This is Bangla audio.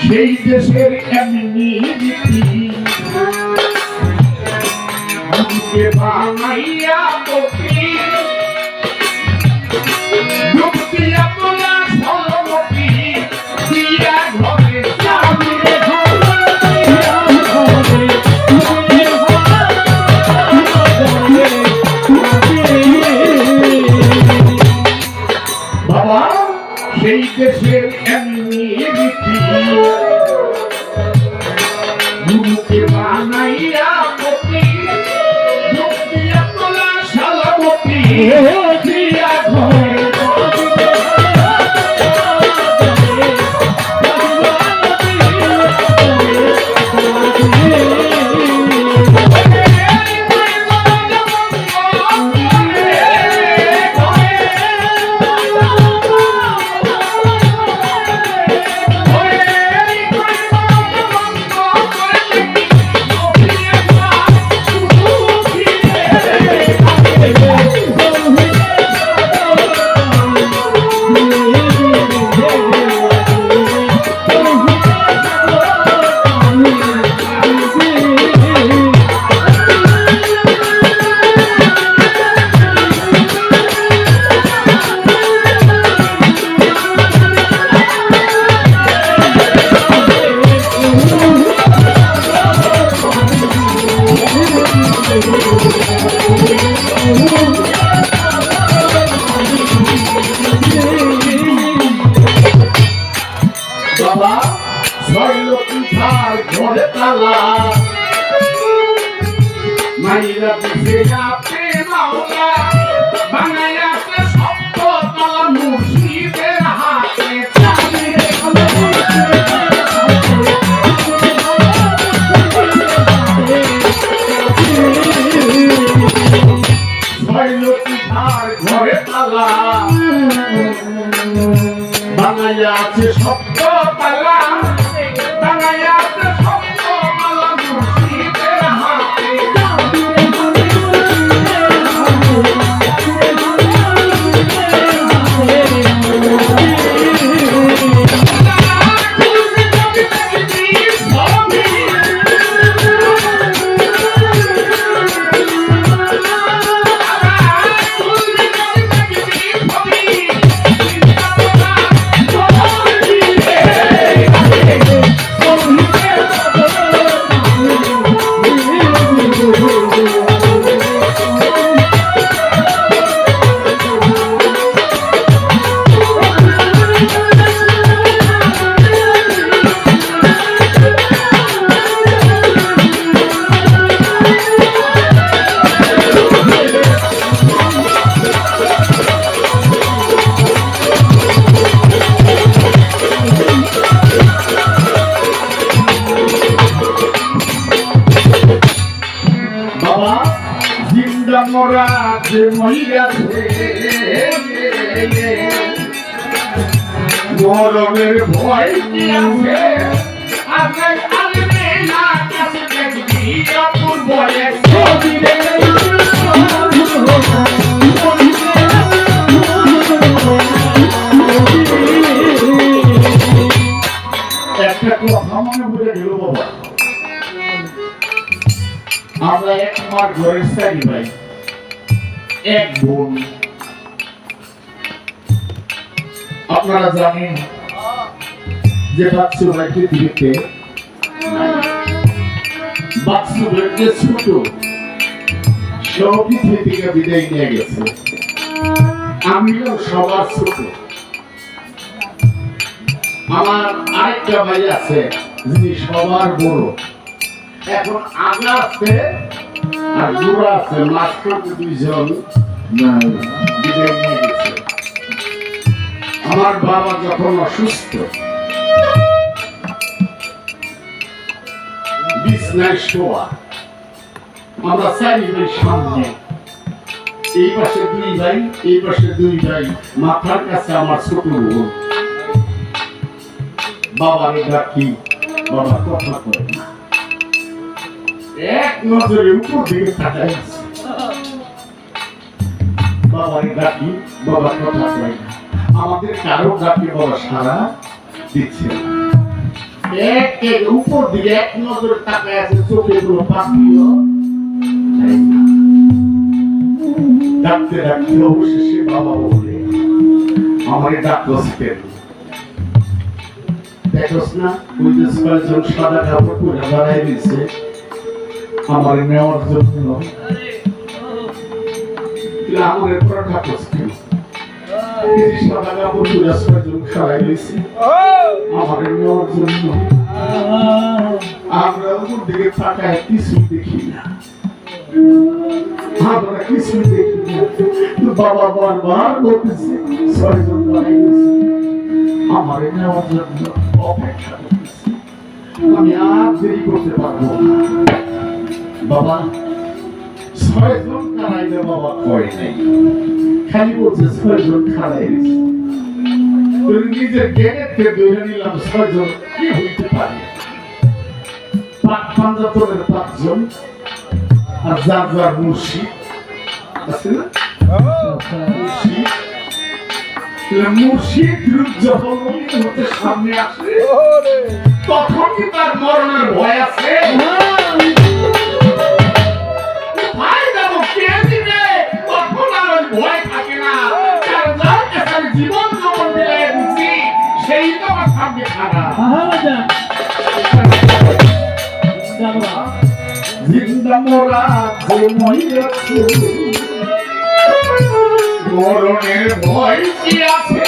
সেই দেশের এমনি রীতি বানাইয়া পতি দুঃখিয়া তোলা সলমতি দিয়া ঘরে বাবা সেই দেশের এমনি রীতি গুরুকে বানাইয়া পতি দুঃখিয়া তোলা সলমতি দিয়া ঘরে বাবা শৈলপীঠার ঘরে তালা মাইরা পিছে আপে মাওলা বানাইয়াছে শব্দ তালা মুর্শিদের হাতে শৈলপীঠার ঘরে তালা বানাইয়াছে শব্দ তালা বানাইয়াছে শব্দ তালা মুর্শিদের হাতে জিন্দা মরা যে মহিলাছে মরণের ভয় কি আছে আগে আলবে না কাছে দেখবি আপুর বলে ছবিরে একটা কথা মনে পড়ে গেল বাবা আমরা এক মার ঘরের চারি ভাই, এক বোন। আপনারা জানেন যে বাচ্চু ভাই পৃথিবীতে নাই। বাচ্চু ভাই যে ছোট, সব পৃথিবী থেকে বিদায় নিয়ে গেছে। আমিও সবার ছোট। আমার আরেকটা ভাই আছে যিনি সবার বড়। এখন আগা আছে আর গোড়া আছে, মাঝখানে দুইজন বিদায় নিয়ে গেছে। আমার বাবা যখন অসুস্থ, বিছনায় শোয়া, আমরা চারি ভাই সামনে, এই পাশে দুই ভাই, এই পাশে দুই ভাই, মাথার কাছে আমার ছোট বোন। বাবার ডাকি, বাবা কথা কয় না, এক নজরে উপর দিকে তাকাই আছে। বাবার ডাকি, বাবা কথা কয় না, আমাদের কারো ডাকি বাবা সারা দিচ্ছে না। এক উপর দিকে এক নজরে তাকায় আছে, চোখে গুলো পাকিও ডাকতে ডাকতে অবশেষে বাবা বলে, আমার ডাকলস কেন? দেখোস না ওই যে ছয়জন সাদা কাপড় পরে দাঁড়ায় দিচ্ছে আমার নেওয়ার জন্য। আমার পরে ডাকলস কেন? সাদা কাপড় পরে ছয়জন খাড়াই দিচ্ছে আমার নেওয়ার জন্য। আমরা ওর দিকে তাকায় কিছু দেখি না, আমরা কিছু দেখি না। বাবা বারবার বলতেছে ছয়জন দাঁড়াই দিচ্ছে আমার নেওয়ার জন্য অপেক্ষা করতেছে। আমি আর দেরি করতে পারবো না। বাবা ছয়জন খাড়াইলে বাবা কয় নাই, খালি বলছে ছয়জন খাড়াইছে। নিজের জ্ঞানেরকে ধরে নিলাম ছয়জন কি হইতে পারে। পাঞ্জাতনের পাঁচজন আর যার যার মুর্শিদ আছে না, মুর্শিদ যখন হতে সামনে আসে তখন কি তার মরণের ভয় আছে? তখন আর ভয় থাকে না, কারণ যার কাছে আমি জীবন যখন মিলাই দিচ্ছি সেই তো আমার সামনে খারাপ। জিন্দা মোরা মরণের ভয় কি আছে?